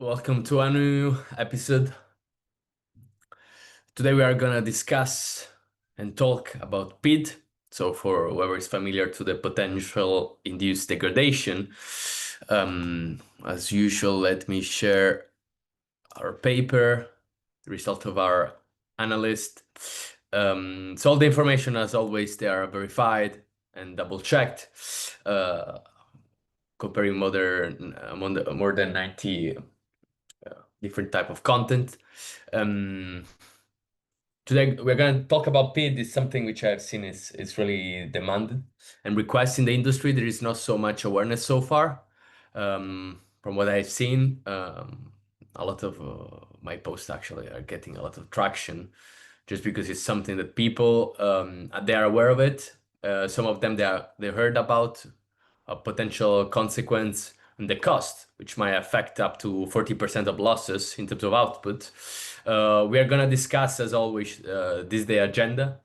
Welcome to a new episode. Today we are gonna discuss and talk about PID. So for whoever is familiar to the potential-induced degradation, as usual, let me share our paper, the result of our analyst. So all the information, as always, they are verified and double-checked, comparing more than 90 different type of content. Today we're going to talk about PID. Is something which I've seen is really demanded and requested in the industry. There is not so much awareness so far. From what I've seen, a lot of my posts actually are getting a lot of traction, just because it's something that people they are aware of it. Some of them they heard about a potential consequence and the cost, which might affect up to 40% of losses in terms of output. We are gonna discuss, as always, this day agenda.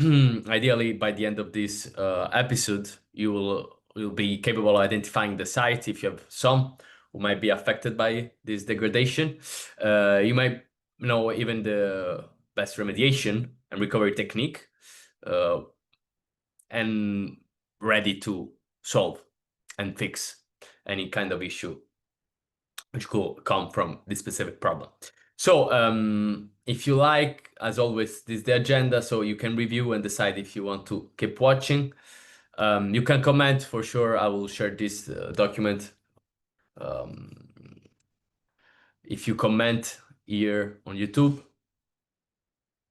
Ideally, by the end of this episode, you'll be capable of identifying the site if you have some who might be affected by this degradation. You might know even the best remediation and recovery technique, and ready to solve and fix any kind of issue which could come from this specific problem. So if you like, as always, this is the agenda, so you can review and decide if you want to keep watching. You can comment for sure. I will share this document. If you comment here on YouTube.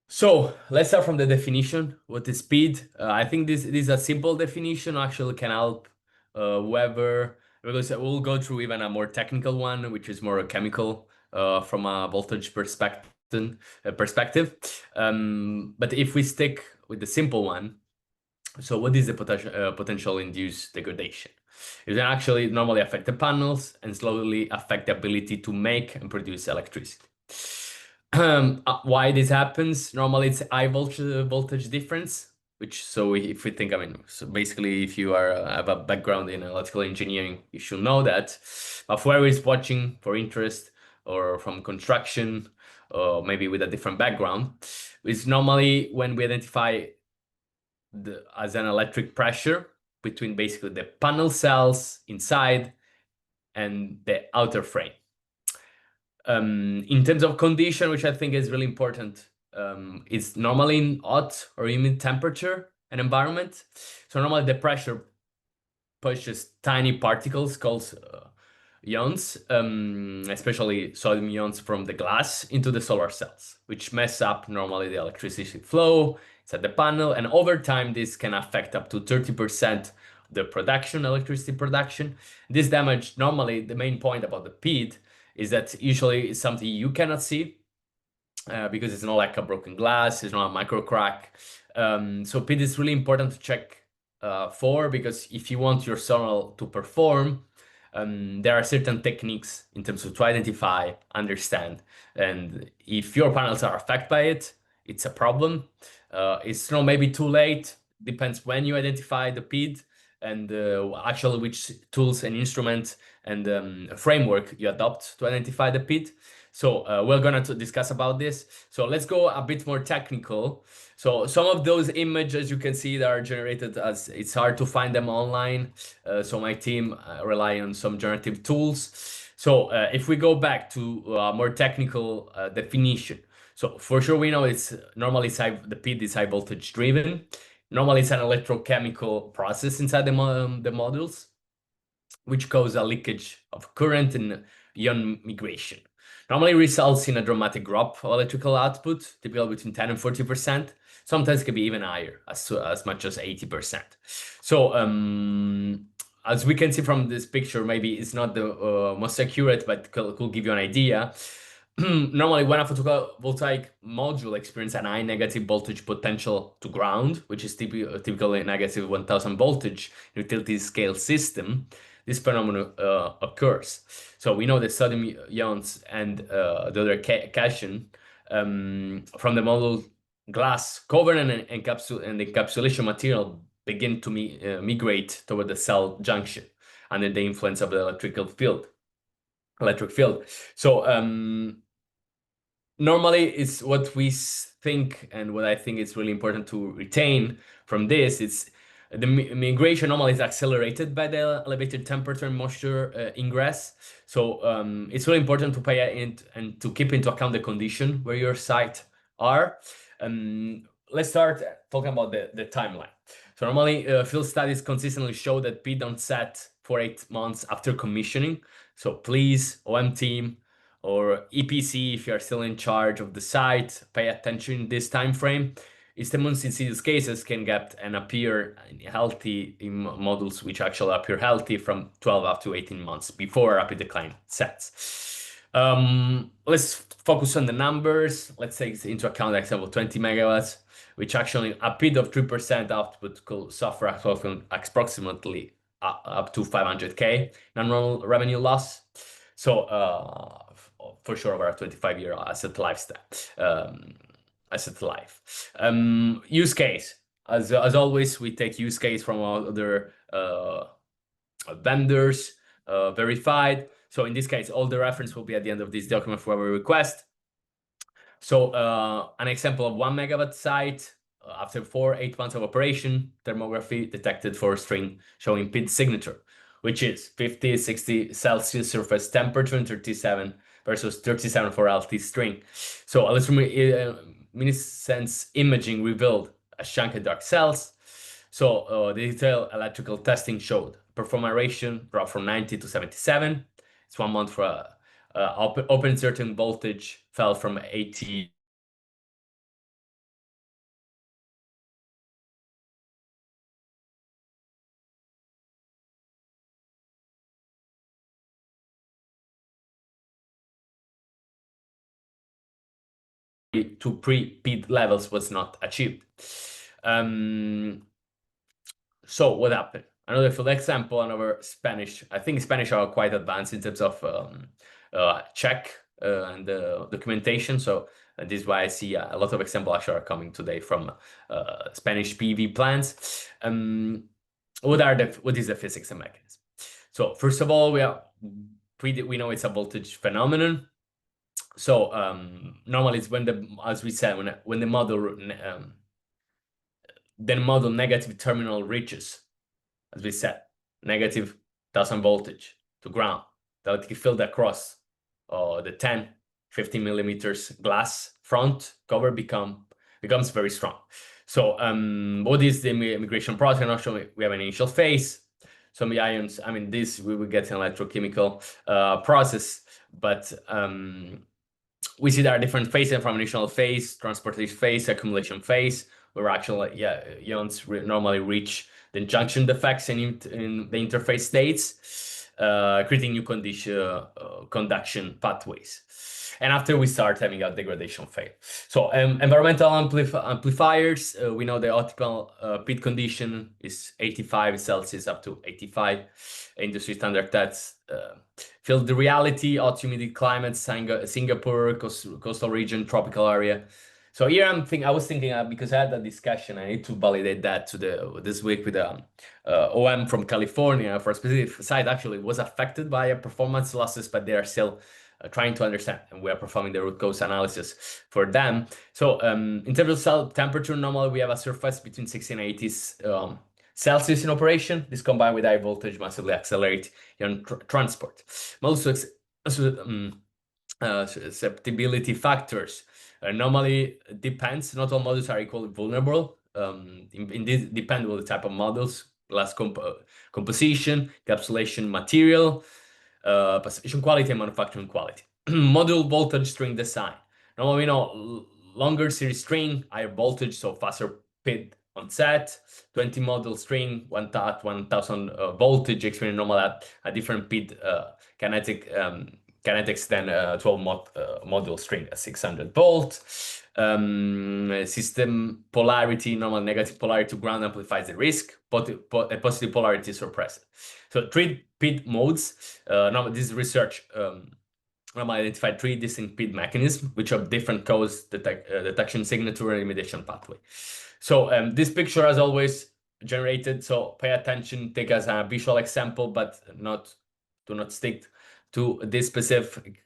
So let's start from the definition. What is PID? I think this is a simple definition, actually can help whoever, because we'll go through even a more technical one, which is more chemical from a voltage perspective. But if we stick with the simple one, so what is the potential induced degradation? It can actually normally affect the panels and slowly affect the ability to make and produce electricity. Why this happens? Normally it's high voltage difference, which, so if we think, I mean, so basically if you have a background in electrical engineering, you should know that. But for whoever is watching for interest or from construction, or maybe with a different background, is normally when we identify as an electric pressure between basically the panel cells inside and the outer frame. In terms of condition, which I think is really important, it's normally in hot or humid temperature and environment. So normally the pressure pushes tiny particles called ions, especially sodium ions from the glass into the solar cells, which mess up normally the electricity flow inside the panel. And over time, this can affect up to 30% the production, electricity production. This damage, normally the main point about the PID is that usually it's something you cannot see because it's not like a broken glass, it's not a micro crack. So PID is really important to check for, because if you want your solar to perform, there are certain techniques in terms of to identify, understand, and if your panels are affected by it, it's a problem. It's not maybe too late, depends when you identify the PID and actually which tools and instruments and framework you adopt to identify the PID. So we're gonna discuss about this. So let's go a bit more technical. So some of those images you can see that are generated, as it's hard to find them online. So my team rely on some generative tools. So if we go back to more technical definition. So for sure we know it's normally the PID is high voltage driven. Normally it's an electrochemical process inside the modules, which cause a leakage of current and ion migration. Normally results in a dramatic drop of electrical output, typically between 10 and 40%. Sometimes it can be even higher, as much as 80%. So as we can see from this picture, maybe it's not the most accurate, but could give you an idea. Normally, when a photovoltaic module experiences a high negative voltage potential to ground, which is typically negative 1000 voltage utility scale system, this phenomenon occurs. So we know the sodium ions and the other cation from the module glass cover and the encapsulation material begin to migrate toward the cell junction under the influence of the electrical field. electric field. So normally it's what we think, and what I think is really important to retain from this, it's the migration normally is accelerated by the elevated temperature and moisture ingress. So it's really important to pay in and to keep into account the condition where your site are. Let's start talking about the timeline. So normally field studies consistently show that PID onset for 8 months after commissioning. So please, OM team, or EPC, if you are still in charge of the site, pay attention in this time frame. Histamines in insidious cases can get and appear healthy in modules which actually appear healthy from 12 up to 18 months before rapid decline sets. Let's focus on the numbers. Let's take into account the example 20 megawatts, which actually a PID of 3% output could suffer approximately up to 500K annual revenue loss. So for sure over a 25-year asset lifestyle, asset life. Use case. As always, we take use case from other vendors, verified. So in this case, all the reference will be at the end of this document for every request. So an example of 1 megawatt site, after 8 months of operation, thermography detected for a string showing PID signature, which is 50, 60 Celsius surface temperature and 37 versus 37 for LT string. So electroluminescence imaging revealed a chunk of dark cells. So the detailed electrical testing showed performance dropped from 90 to 77. It's 1 month for open certain voltage fell from 80 to pre-PID levels was not achieved. So what happened? Another field example, another Spanish. I think Spanish are quite advanced in terms of check and documentation. So this is why I see a lot of examples actually are coming today from Spanish PV plants. What is the physics and mechanism? So first of all, we know it's a voltage phenomenon. So normally it's as we said, when the model negative terminal reaches, as we said, negative 1000 voltage to ground, the electric field across the 10, 15 millimeters glass front cover becomes very strong. So what is the migration process? Actually, we have an initial phase. Some ions, I mean, this we will get an electrochemical process, but we see there are different phases from initial phase, transportation phase, accumulation phase, where actually, ions normally reach the junction defects in the interface states, creating new conduction pathways. And after we start having a degradation phase. So environmental amplifiers, we know the optimal PID condition is 85 Celsius up to 85. Industry standard tests field the reality, hot humid climate, Singapore, coastal region, tropical area. So here I was thinking because I had a discussion, I need to validate that this week with OM from California for a specific site. Actually, was affected by performance losses, but they are still trying to understand, and we are performing the root cause analysis for them. So in terms of cell temperature, normally we have a surface between 60 and 80 Celsius in operation. This combined with high voltage massively accelerate transport. Also, susceptibility factors normally depends. Not all models are equally vulnerable. In this depend on the type of models, glass composition, encapsulation material, passivation quality, and manufacturing quality. Module voltage string design. Normally we know longer series string, higher voltage, so faster PID on set. 20 module string, 1000 voltage, experience normal at a different PID kinetics than 12 module string at 600 volt. System polarity, normal negative polarity to ground amplifies the risk, but a positive polarity is suppressed. So 3 PID modes. Now this research identified 3 distinct PID mechanisms, which have different cause detection signature and remediation pathway. So this picture, as always, generated. So pay attention, take as a visual example, but do not stick to this specific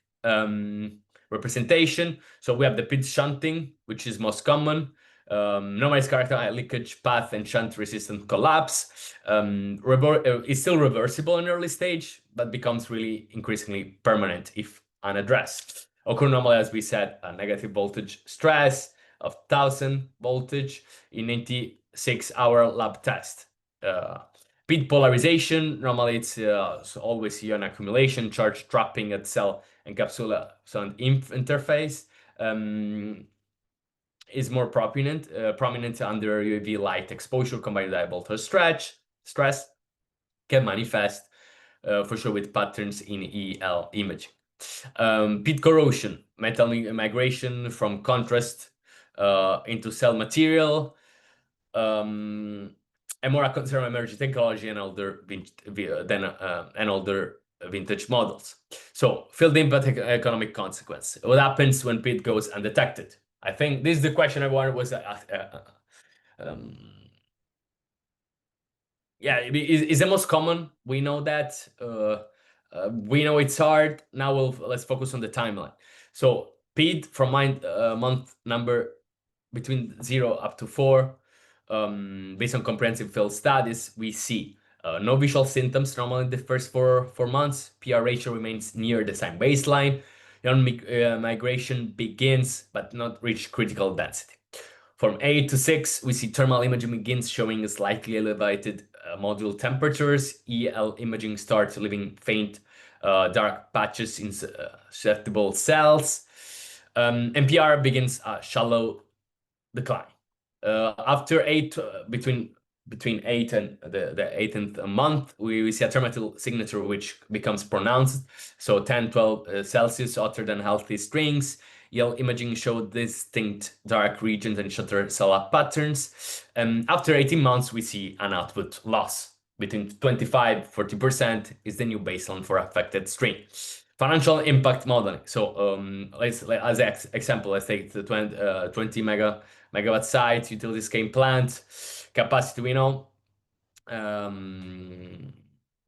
representation. So we have the PID shunting, which is most common. Normally it's characterized by leakage path and shunt resistant collapse. It's still reversible in early stage, but becomes really increasingly permanent if unaddressed. Occur normally, as we said, a negative voltage stress of 1000 voltage in 96-hour lab test. PID polarization, normally it's always ion accumulation, charge trapping at cell encapsula interface. Is more prominent under UV light exposure combined with high voltage stress, can manifest for sure with patterns in EL imaging. PID corrosion, metal migration from contrast into cell material, a more concern emerging technology and older vintage models. So field impact economic consequence. What happens when PID goes undetected? I think this is the question everyone was yeah, it's the most common. We know that. We know it's hard. Now let's focus on the timeline. So PID from month number between 0 up to 4, based on comprehensive field studies, we see no visual symptoms normally in the first four months. PR ratio remains near the same baseline. Migration begins but not reach critical density. From 8 to 6, we see thermal imaging begins showing slightly elevated module temperatures. EL imaging starts leaving faint dark patches in susceptible cells. NPR begins a shallow decline. After 8, between 8 and the 18th month, we see a thermal signature which becomes pronounced. So 10, 12 Celsius hotter than healthy strings. EL imaging showed distinct dark regions and shutter cell patterns. After 18 months, we see an output loss. Between 25-40% is the new baseline for affected string. Financial impact modeling. So as an example, let's take the 20 megawatt site, utility scale plant, capacity we know.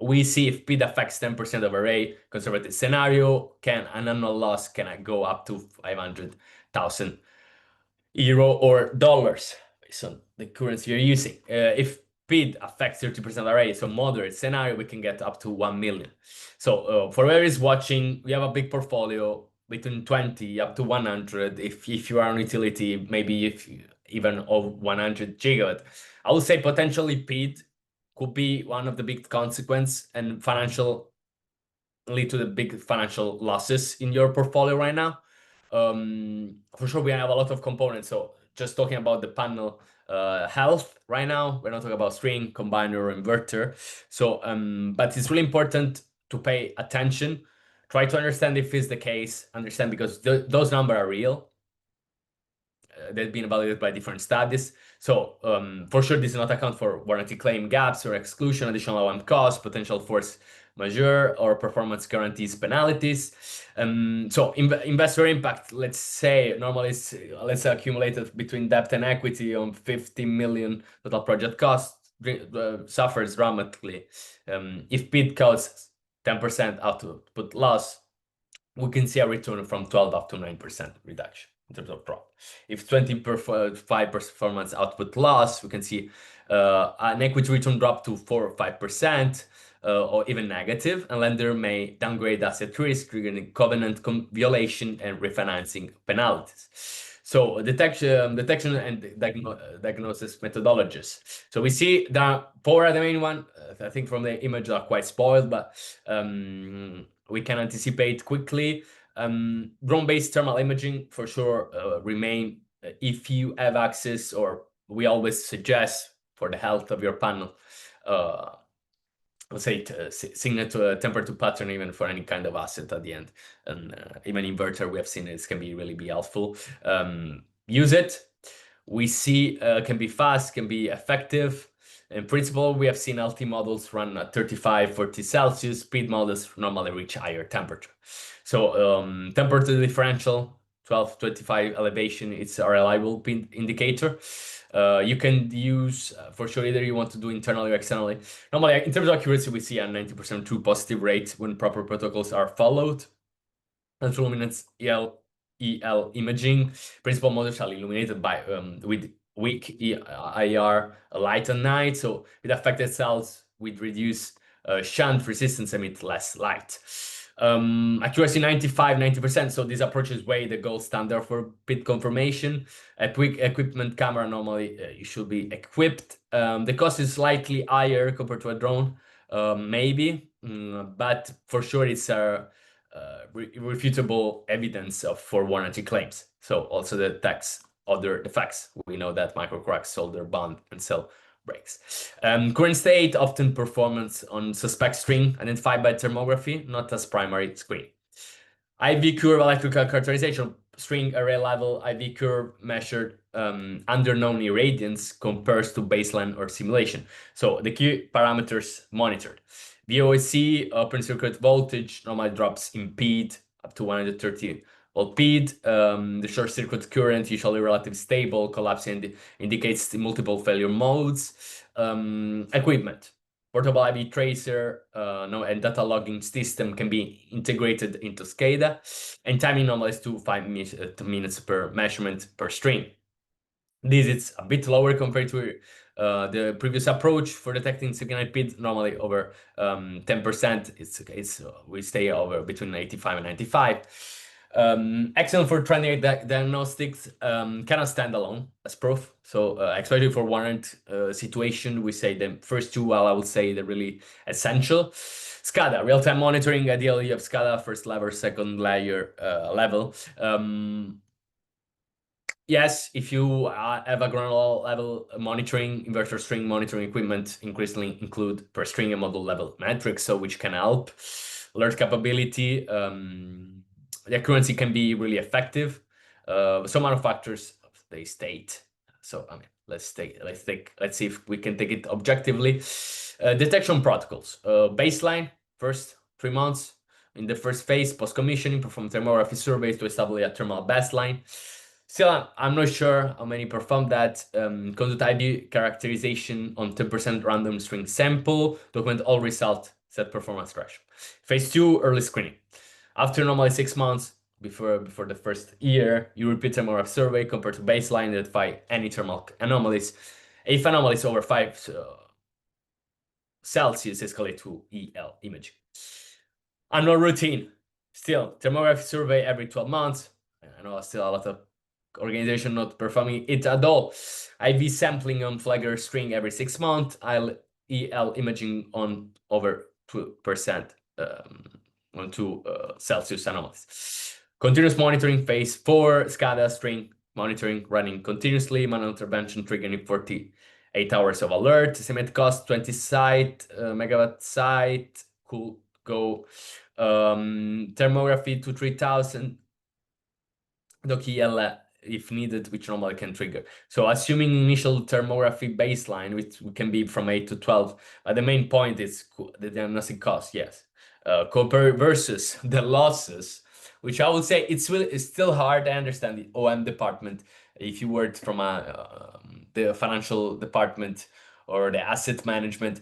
We see if PID affects 10% of array, conservative scenario, an annual loss can go up to 500,000 euro or dollars, based on the currency you're using. If PID affects 30% array, so moderate scenario, we can get up to 1 million. So for whoever is watching, we have a big portfolio between 20 up to 100. If you are on utility, maybe if even of 100 gigawatt, I would say potentially PID could be one of the big consequence and lead to the big financial losses in your portfolio right now. For sure, we have a lot of components. So just talking about the panel health right now, we're not talking about string, combiner, or inverter. So, but it's really important to pay attention. Try to understand if it's the case. Understand because those numbers are real. They've been evaluated by different studies. So for sure, this does not account for warranty claim gaps or exclusion, additional O&M costs, potential force majeure, or performance guarantees penalties. So investor impact, let's say, normally let's say accumulated between debt and equity on 50 million total project cost suffers dramatically. If PID causes 10% output loss, we can see a return from 12 up to 9% reduction in terms of drop. If 25 performance output loss, we can see an equity return drop to 4 or 5%, or even negative, and lender may downgrade asset risk, triggering covenant violation and refinancing penalties. So detection and diagnosis methodologies. So we see that 4 are the main one. I think from the image are quite spoiled, but we can anticipate quickly. Drone-based thermal imaging for sure remain if you have access, or we always suggest for the health of your panel, let's say signal to a temperature pattern even for any kind of asset at the end, and even inverter we have seen this can really be helpful. Use it. We see can be fast, can be effective. In principle, we have seen LT models run at 35-40 Celsius. PID models normally reach higher temperature. So temperature differential 12, 25 elevation, it's a reliable indicator. You can use, for sure, either you want to do internally or externally. Normally, in terms of accuracy, we see a 90% true positive rate when proper protocols are followed. Natural luminance EL imaging. Principal models are illuminated by with weak IR light at night. So with affected cells, with reduced shunt resistance, emit less light. Accuracy 95, 90%. So this approach is way the gold standard for PID confirmation. A quick equipment camera normally you should be equipped. The cost is slightly higher compared to a drone, maybe, but for sure it's a irrefutable evidence for warranty claims. So also the other effects. We know that microcracks, solder bond, and cell breaks. Current state, often performance on suspect string identified by thermography, not as primary screen. IV curve electrical characterization, string array level IV curve measured under known irradiance compares to baseline or simulation. So the key parameters monitored. VOC, open circuit voltage, normally drops in PID up to 130 volt PID. The short circuit current, usually relatively stable, collapsing indicates the multiple failure modes. Equipment. Portable IV tracer and data logging system can be integrated into SCADA, and timing normally is 5 minutes per measurement per string. This is a bit lower compared to the previous approach for detecting signature PID. Normally over 10%. We stay over between 85 and 95. Excellent for trending diagnostics, cannot stand alone as proof. So especially for warrant situation, we say the first two, well, I would say they're really essential. SCADA, real-time monitoring. Ideally, you have SCADA first level, second layer level. Yes, if you have a granular level monitoring, inverter string monitoring equipment increasingly include per string and module level metrics, so which can help. Alert capability, the accuracy can be really effective. Some manufacturers they state. So I mean, let's see if we can take it objectively. Detection protocols. Baseline, first 3 months. In the first phase, post-commissioning, perform thermography surveys to establish a thermal baseline. Still, I'm not sure how many perform that. Conduct ID characterization on 10% random string sample. Document all results, set performance threshold. Phase 2, early screening. After normally 6 months, before the first year, you repeat thermograph survey compared to baseline, identify any thermal anomalies. If anomalies over 5 Celsius, escalate to EL imaging. Annual routine. Still, thermography survey every 12 months. I know still a lot of organization not performing it at all. IV sampling on flagger string every 6 months. EL imaging on over 2% on 2 Celsius anomalies. Continuous monitoring phase 4, SCADA string monitoring running continuously, manual intervention triggering 48 hours of alert. Estimate cost 20 megawatt site, could go thermography to 3000 DOC if needed, which normally can trigger. So assuming initial thermography baseline, which can be from 8 to 12, the main point is the diagnostic cost, yes. Compare versus the losses, which I would say it's still hard. I understand the OM department. If you worked from the financial department or the asset management,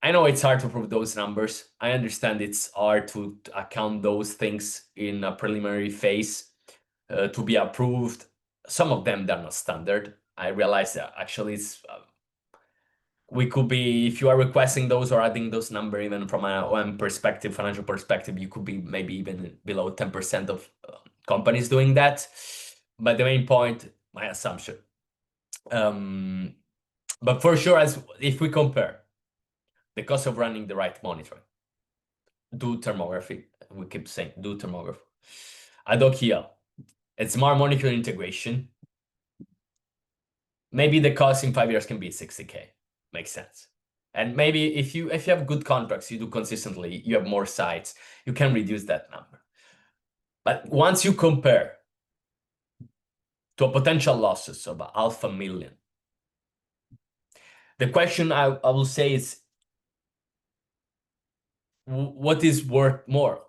I know it's hard to prove those numbers. I understand it's hard to account those things in a preliminary phase to be approved. Some of them, they're not standard. I realize that actually it's we could be, if you are requesting those or adding those number even from an OM perspective, financial perspective, you could be maybe even below 10% of companies doing that. But the main point, my assumption. But for sure, if we compare the cost of running the right monitoring, do thermography, we keep saying do thermography, ad hoc EL, and smart monitoring integration, maybe the cost in 5 years can be 60K. Makes sense. And maybe if you have good contracts, you do consistently, you have more sites, you can reduce that number. But once you compare to a potential losses of $500,000, the question I will say is, what is worth more?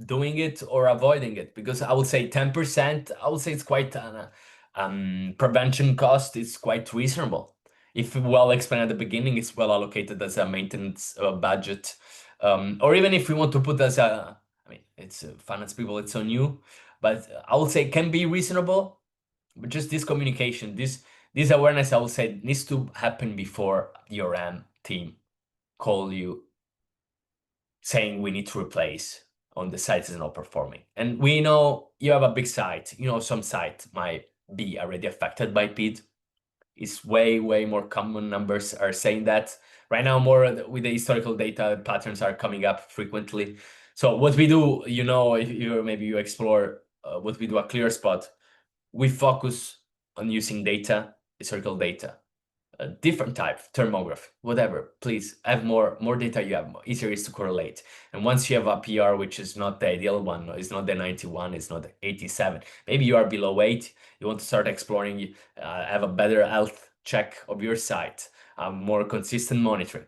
doing it or avoiding it, because I would say 10%, I would say it's quite prevention cost is quite reasonable. If well explained at the beginning, it's well allocated as a maintenance budget. Or even if we want to put as a, I mean, it's finance people, it's so new, but I would say it can be reasonable. But just this communication, this awareness, I would say, needs to happen before your team call you saying we need to replace on the site is not performing. And we know you have a big site, some site might be already affected by PID. It's way more common. Numbers are saying that right now, more with the historical data, patterns are coming up frequently. So what we do, if maybe you explore what we do at ClearSpot, we focus on using data, historical data, a different type, thermography, whatever. Please have more data you have, easier is to correlate. And once you have a PR, which is not the ideal one, it's not the 91, it's not the 87, maybe you are below 8, you want to start exploring, have a better health check of your site, more consistent monitoring.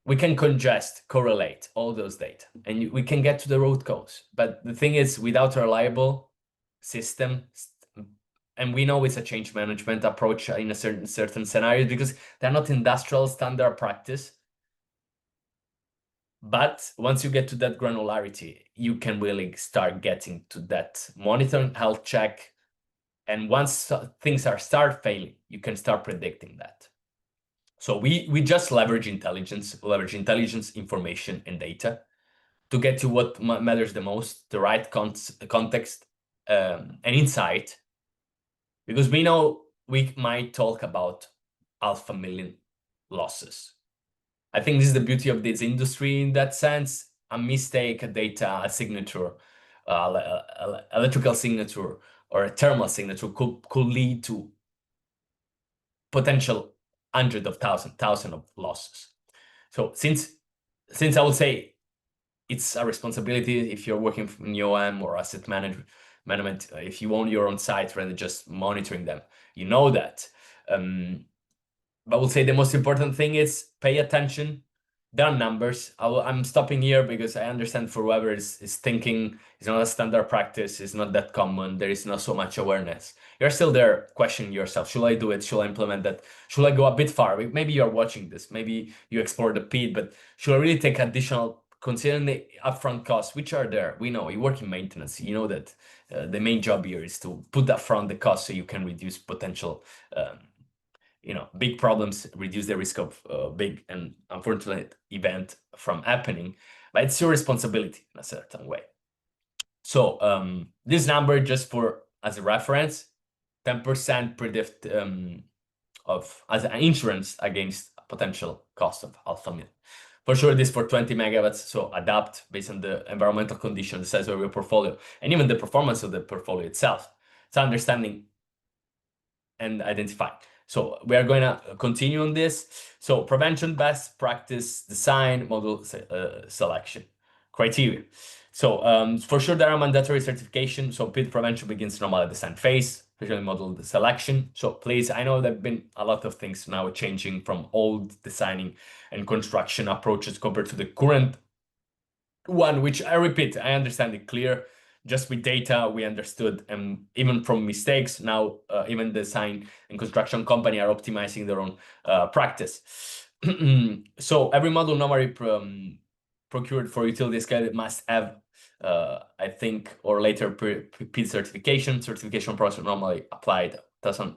We can congest, correlate all those data, and we can get to the root cause. But the thing is, without a reliable system, and we know it's a change management approach in a certain scenarios because they're not industrial standard practice. But once you get to that granularity, you can really start getting to that monitoring, health check. And once things start failing, you can start predicting that. So we just leverage intelligence, information, and data to get to what matters the most, the right context and insight. Because we know we might talk about alpha million losses. I think this is the beauty of this industry in that sense. A mistake, a data, a signature, electrical signature, or a thermal signature could lead to potential hundreds of thousands of losses. So since I would say it's a responsibility if you're working in OM or asset management, if you own your own site rather than just monitoring them, you know that. But I would say the most important thing is pay attention. There are numbers. I'm stopping here because I understand for whoever is thinking it's not a standard practice, it's not that common, there is not so much awareness. You're still there questioning yourself. Should I do it? Should I implement that? Should I go a bit far? Maybe you're watching this, maybe you explore the PID, but should I really take additional, considering the upfront costs, which are there? We know you work in maintenance, you know that the main job here is to put upfront the cost so you can reduce potential big problems, reduce the risk of big and unfortunate event from happening, but it's your responsibility in a certain way. So this number, just as a reference, 10% predict as an insurance against potential cost of alpha million. For sure, this for 20 megawatts, so adapt based on the environmental conditions, the size of your portfolio, and even the performance of the portfolio itself. It's understanding and identifying. So we are going to continue on this. So prevention, best practice, design, model selection, criteria. So for sure there are mandatory certification. So PID prevention begins normally at the design phase, especially model selection. So please, I know there have been a lot of things now changing from old designing and construction approaches compared to the current one, which I repeat, I understand it clear. Just with data, we understood, and even from mistakes, now even design and construction company are optimizing their own practice. So every model normally procured for utility scale must have, I think, or later PID certification. Certification process normally applied 1000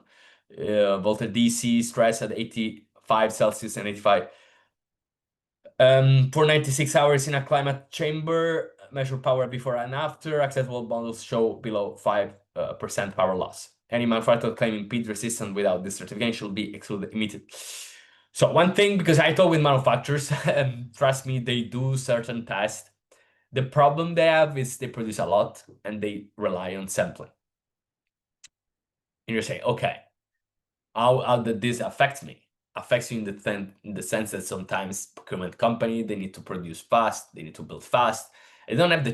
voltage DC, stress at 85 Celsius and 85 for 96 hours in a climate chamber, measure power before and after. Acceptable models show below 5% power loss. Any manufacturer claiming PID resistant without this certification should be excluded immediately. So one thing, because I talk with manufacturers, and trust me, they do certain tests. The problem they have is they produce a lot and they rely on sampling. And you say, okay, how did this affect me? Affects you in the sense that sometimes procurement company, they need to produce fast, they need to build fast. They don't have the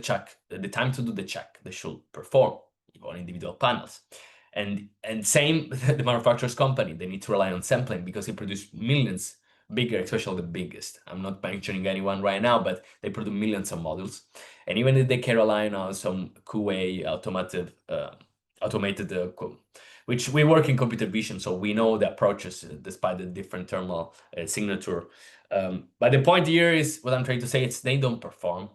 time to do the check. They should perform on individual panels. And same the manufacturer's company, they need to rely on sampling because they produce millions bigger, especially the biggest. I'm not mentioning anyone right now, but they produce millions of models. And even if they can rely on some QA automated which we work in computer vision, so we know the approaches despite the different thermal signature. But the point here is what I'm trying to say is they don't perform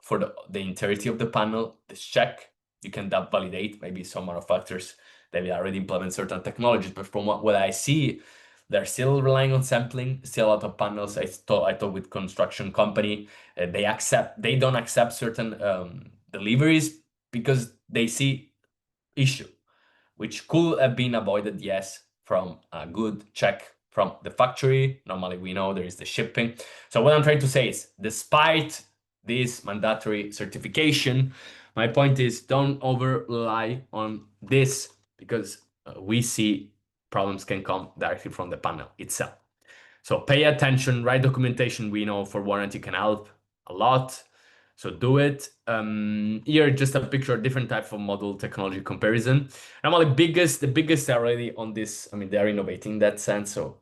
for the entirety of the panel. This check, you can validate maybe some manufacturers that they already implement certain technologies, but from what I see, they're still relying on sampling, still a lot of panels. I talk with construction company, they don't accept certain deliveries because they see issue, which could have been avoided, yes, from a good check from the factory. Normally we know there is the shipping. So what I'm trying to say is, despite this mandatory certification, my point is don't over rely on this, because we see problems can come directly from the panel itself. So pay attention, write documentation. We know for warranty can help a lot. So do it. Here, just a picture of different type of model technology comparison. Normally, the biggest are already on this. I mean, they are innovating in that sense. So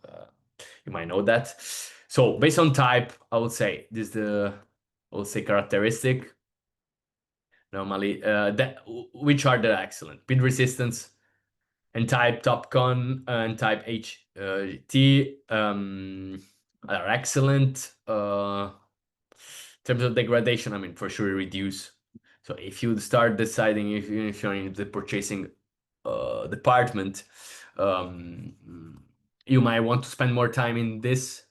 you might know that. So based on type, I would say this is I would say characteristic. Normally, which are the excellent PID resistance, and type TopCon and type HT are excellent. In terms of degradation, I mean, for sure reduce. So if you start deciding if you're in the purchasing department, you might want to spend more time in this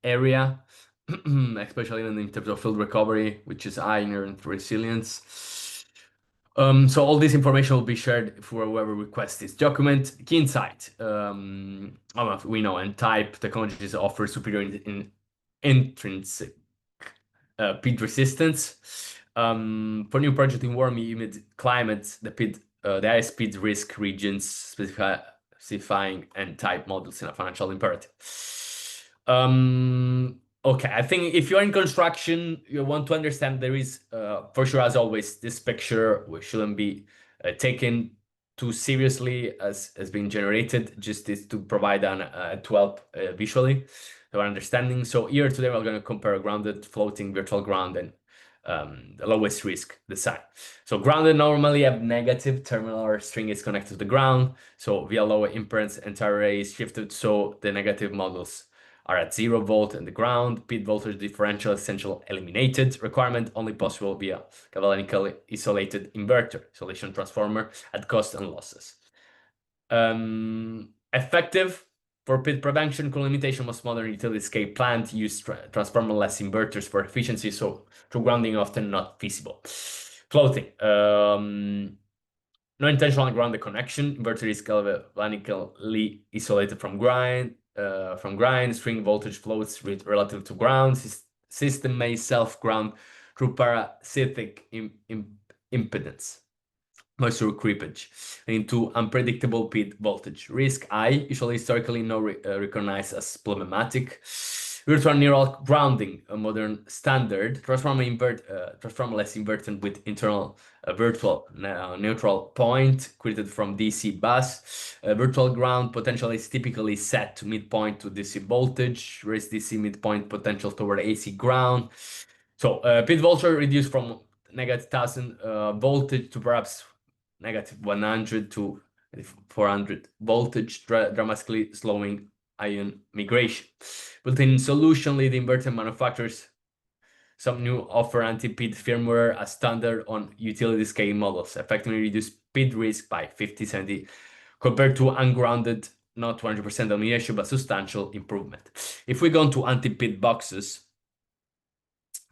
area, especially in terms of field recovery, which is high inherent resilience. So all this information will be shared for whoever requests this document. Key insight. We know N-type technologies offer superior in intrinsic PID resistance. For new project in warm, humid climates, the highest PID risk regions specifying N-type models in a financial imperative. Okay, I think if you're in construction, you want to understand there is, for sure, as always, this picture shouldn't be taken too seriously as being generated, just is to provide to help visually our understanding. So here today we're going to compare grounded, floating, virtual ground, and the lowest risk design. So grounded normally have negative terminal or string is connected to the ground. So via lower impedance, entire array is shifted, so the negative models are at 0 volt in the ground. PID voltage differential essential eliminated. Requirement only possible via galvanically isolated inverter, isolation transformer at cost and losses. Effective for PID prevention. Limitation, most modern utility scale plant use transformer-less inverters for efficiency, so true grounding often not feasible. Floating. No intentional grounded connection. Inverter is galvanically isolated from grind. String voltage floats relative to ground. System may self-ground through parasitic impedance, moisture creepage, into unpredictable PID voltage. Risk high, usually historically not recognized as problematic. Virtual neural grounding, a modern standard. Transformer-less inverter with internal virtual neutral point created from DC bus. Virtual ground potential is typically set to midpoint to DC voltage. Raise DC midpoint potential toward AC ground. So PID voltage reduced from -1000 voltage to perhaps -100 to 400 voltage, dramatically slowing ion migration. Built-in solution, lead inverter manufacturers, some new offer anti-PID firmware as standard on utility scale models, effectively reduce PID risk by 50-70 compared to ungrounded, not 100% elimination, but substantial improvement. If we go into anti-PID boxes,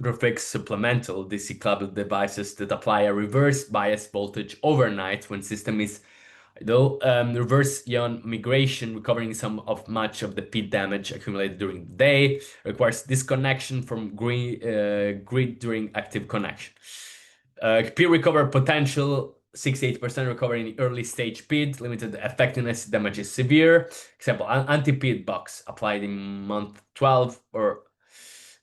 Graphics supplemental DC coupled devices that apply a reverse bias voltage overnight when system is idle. Reverse ion migration, recovering some of much of the PID damage accumulated during the day, requires disconnection from grid during active connection. PID recover potential, 68% recovery in the early stage PID, limited effectiveness, damage is severe. Example, anti-PID box applied in month 12 or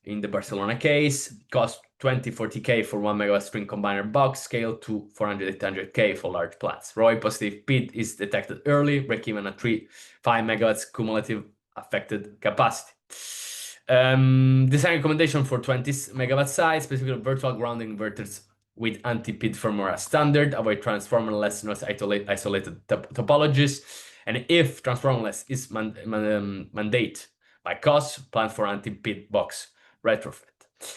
in the Barcelona case, cost 20-40K for 1 megawatt string combiner box, scale to 400-800K for large plants. ROI positive PID is detected early, break even at 3-5 megawatts cumulative affected capacity. Design recommendation for 20 MW size, specifically virtual grounding inverters with anti-PID firmware as standard, avoid transformer-less noise isolated topologies, and if transformer-less is mandate by cost, plan for anti-PID box retrofit.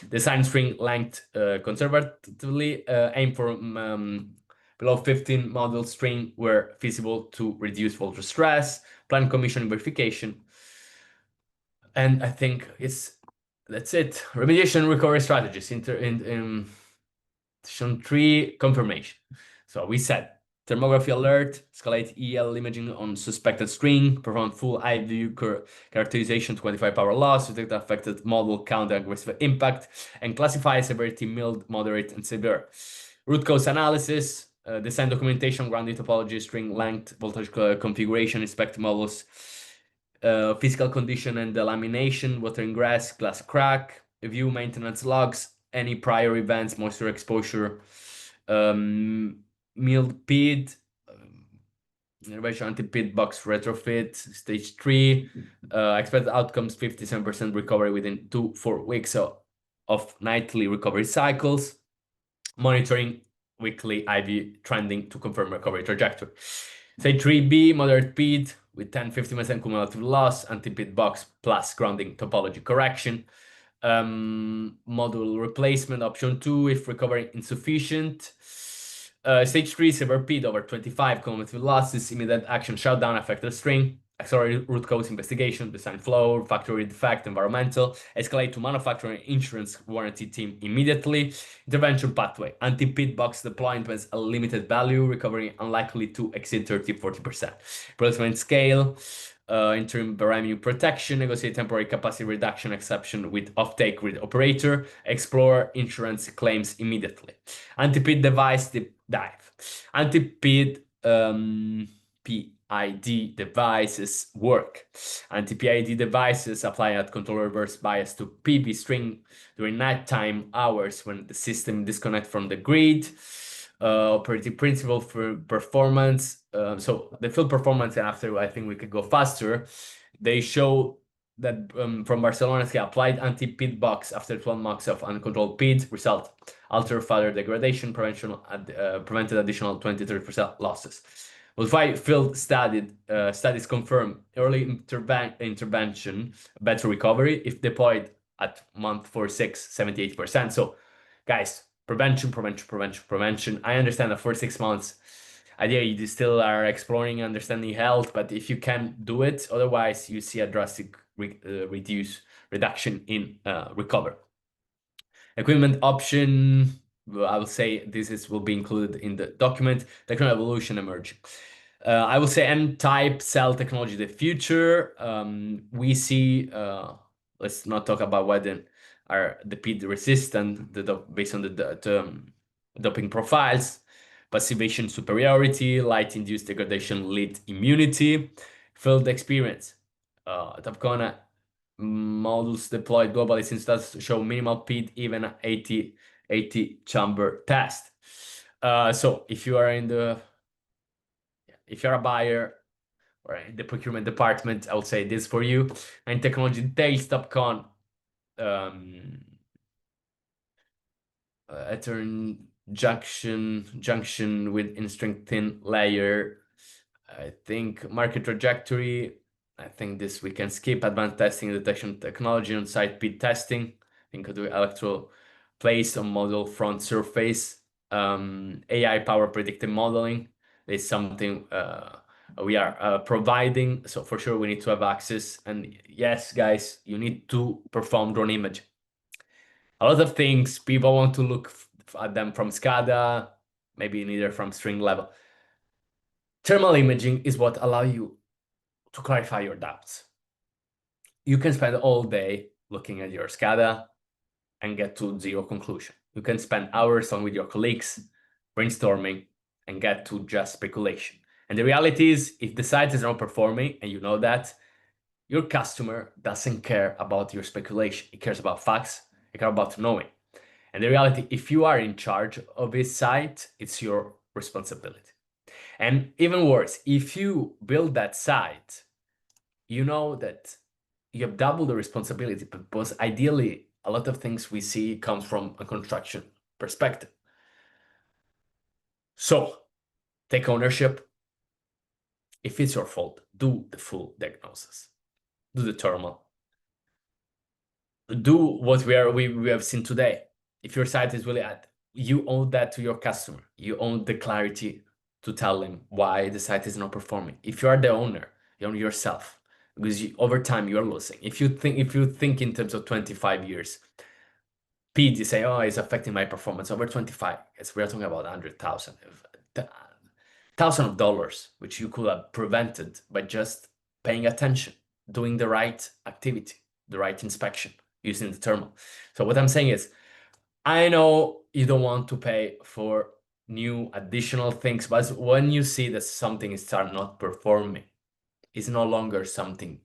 Design string length conservatively, aim for below 15 module string where feasible to reduce voltage stress, plan commissioning verification, and I think that's it. Remediation recovery strategies. In 3 confirmation. So we said thermography alert, escalate EL imaging on suspected string, perform full IV characterization to quantify power loss, detect affected model, count aggressive impact, and classify severity mild, moderate, and severe. Root cause analysis, design documentation, grounding topology, string length, voltage configuration, inspect models, physical condition and delamination, water ingress, glass crack, view maintenance logs, any prior events, moisture exposure, mild PID, innovation anti-PID box retrofit, stage 3, expected outcomes 57% recovery within 2-4 weeks of nightly recovery cycles, monitoring weekly IV trending to confirm recovery trajectory. Stage 3B, moderate PID with 10-50% cumulative loss, anti-PID box plus grounding topology correction. Module replacement, option 2, if recovery insufficient. Stage 3, severe PID over 25 cumulative losses, immediate action shutdown affected string, accelerate root cause investigation, design flow, factory defect, environmental, escalate to manufacturing insurance warranty team immediately. Intervention pathway, anti-PID box deployment with a limited value, recovery unlikely to exceed 30-40%. Replacement scale, interim revenue protection, negotiate temporary capacity reduction exception with offtake grid operator, explore insurance claims immediately. Anti-PID device deep dive. Anti-PID PID devices work. Anti-PID devices apply a control reverse bias to PV string during nighttime hours when the system disconnects from the grid. Operating principle for performance. So the field performance, and after I think we could go faster, they show that from Barcelona, he applied anti-PID box after 12 months of uncontrolled PID. Result, alter further degradation, prevented additional 20-30% losses. Modify field studies confirm early intervention, better recovery if deployed at month 46, 78%. So guys, prevention. I understand that for 6 months, ideally you still are exploring, understanding health, but if you can do it, otherwise you see a drastic reduction in recovery. Equipment option, I will say will be included in the document. Technology evolution emerging. I will say N-type cell technology, the future. We see, let's not talk about whether are the PID resistant based on the doping profiles, passivation superiority, light-induced degradation lead immunity, field experience. Tapcona models deployed globally since that show minimal PID, even at 80 chamber test. So if you're a buyer or in the procurement department, I would say this for you. And technology details, Tapcon, Ethernet junction with in-string thin layer. I think market trajectory. I think this we can skip. Advanced testing detection technology on site PID testing. I think do electro place on model front surface. AI power predictive modeling is something we are providing. So for sure we need to have access. And yes, guys, you need to perform drone image. A lot of things people want to look at them from SCADA, maybe neither from string level. Thermal imaging is what allow you to clarify your doubts. You can spend all day looking at your SCADA and get to zero conclusion. You can spend hours on with your colleagues brainstorming and get to just speculation. And the reality is, if the site is not performing and you know that, your customer doesn't care about your speculation. It cares about facts. It cares about knowing. And the reality, if you are in charge of this site, it's your responsibility. And even worse, if you build that site, you know that you have double the responsibility, because ideally, a lot of things we see comes from a construction perspective. So take ownership. If it's your fault, do the full diagnosis, do the thermal, do what we have seen today. If your site is really at, you owe that to your customer. You own the clarity to tell him why the site is not performing. If you are the owner, you own yourself, because over time you are losing. If you think in terms of 25 years, PID, you say, oh, it's affecting my performance over 25. Yes, we're talking about 100,000, $1,000, which you could have prevented by just paying attention, doing the right activity, the right inspection, using the thermal. So what I'm saying is, I know you don't want to pay for new additional things, but when you see that something is start not performing, it's no longer something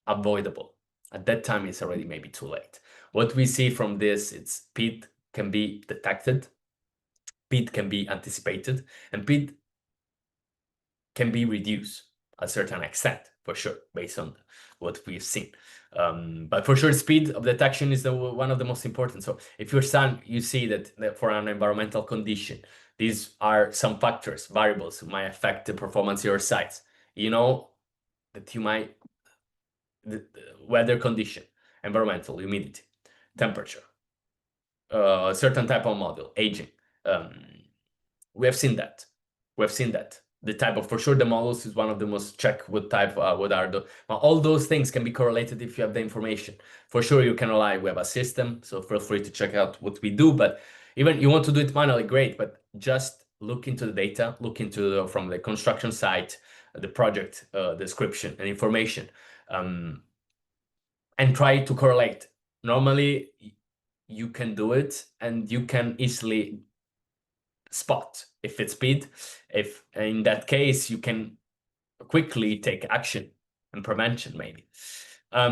avoidable. At that time, it's already maybe too late. What we see from this, it's PID can be detected, PID can be anticipated, and PID can be reduced a certain extent, for sure, based on what we've seen. But for sure, speed of detection is one of the most important. So if you see that for an environmental condition, these are some factors, variables who might affect the performance of your sites. You know that you might, the weather condition, environmental, humidity, temperature, a certain type of model, aging. We have seen that. We have seen that. The type of, for sure, the models is one of the most check what type, what are the, all those things can be correlated if you have the information. For sure, you can rely, we have a system, so feel free to check out what we do, but even you want to do it manually, great, but just look into the data, look into from the construction site, the project description and information, and try to correlate. Normally, you can do it and you can easily spot if it's PID. If in that case, you can quickly take action and prevention maybe. I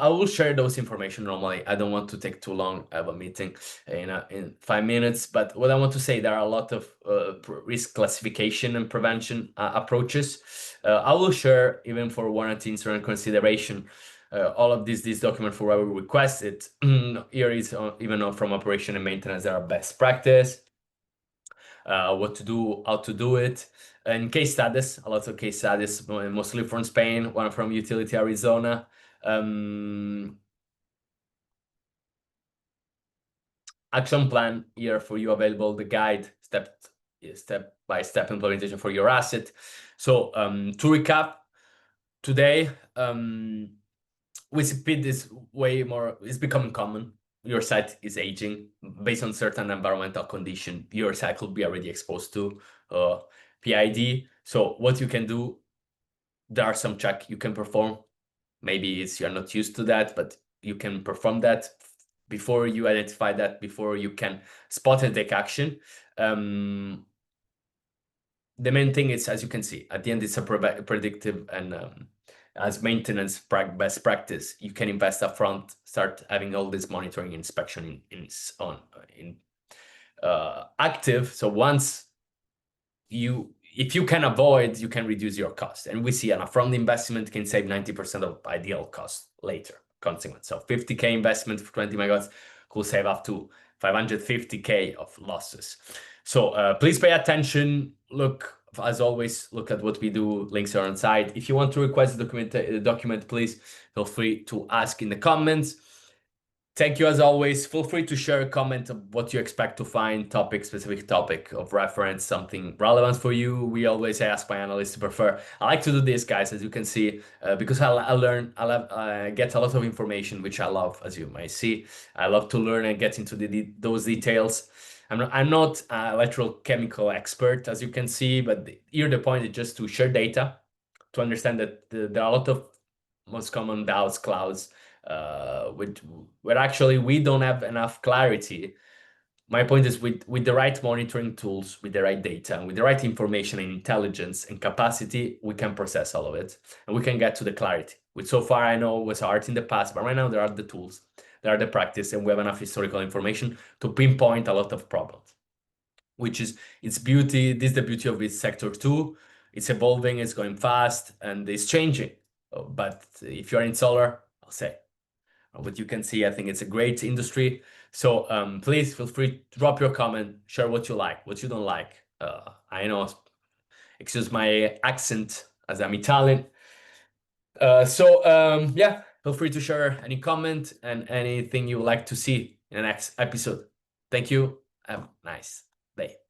will share those information normally. I don't want to take too long. I have a meeting in 5 minutes, but what I want to say, there are a lot of risk classification and prevention approaches. I will share, even for warranty insurance consideration, all of this document for whoever requests it. Here is even from operation and maintenance, there are best practice, what to do, how to do it, and case studies, a lot of case studies, mostly from Spain, one from Utility Arizona. Action plan here for you available, the guide, step by step implementation for your asset. So to recap, today, with PID is way more, it's becoming common. Your site is aging based on certain environmental condition. Your site could be already exposed to PID. So what you can do, there are some check you can perform. Maybe you're not used to that, but you can perform that before you identify that, before you can spot and take action. The main thing is, as you can see, at the end, it's a predictive and as maintenance best practice, you can invest upfront, start having all this monitoring inspection in active. So once if you can avoid, you can reduce your cost. And we see an upfront investment can save 90% of ideal cost later consequence. So 50K investment for 20 megawatts could save up to 550K of losses. So please pay attention. Look, as always, look at what we do. Links are on site. If you want to request the document, please feel free to ask in the comments. Thank you as always. Feel free to share a comment of what you expect to find, specific topic of reference, something relevant for you. We always ask my analysts to prefer. I like to do this, guys, as you can see, because I get a lot of information, which I love, as you might see. I love to learn and get into those details. I'm not an electrochemical expert, as you can see, but here the point is just to share data, to understand that there are a lot of most common doubts, clouds, where actually we don't have enough clarity. My point is, with the right monitoring tools, with the right data, and with the right information and intelligence and capacity, we can process all of it and we can get to the clarity. Which so far I know was hard in the past, but right now there are the tools, there are the practice, and we have enough historical information to pinpoint a lot of problems. Which is its beauty. This is the beauty of this sector too. It's evolving, it's going fast, and it's changing. But if you're in solar, I'll say what you can see, I think it's a great industry. So please feel free to drop your comment, share what you like, what you don't like. I know, excuse my accent as I'm Italian. Yeah, feel free to share any comment and anything you would like to see in the next episode. Thank you. Have a nice day.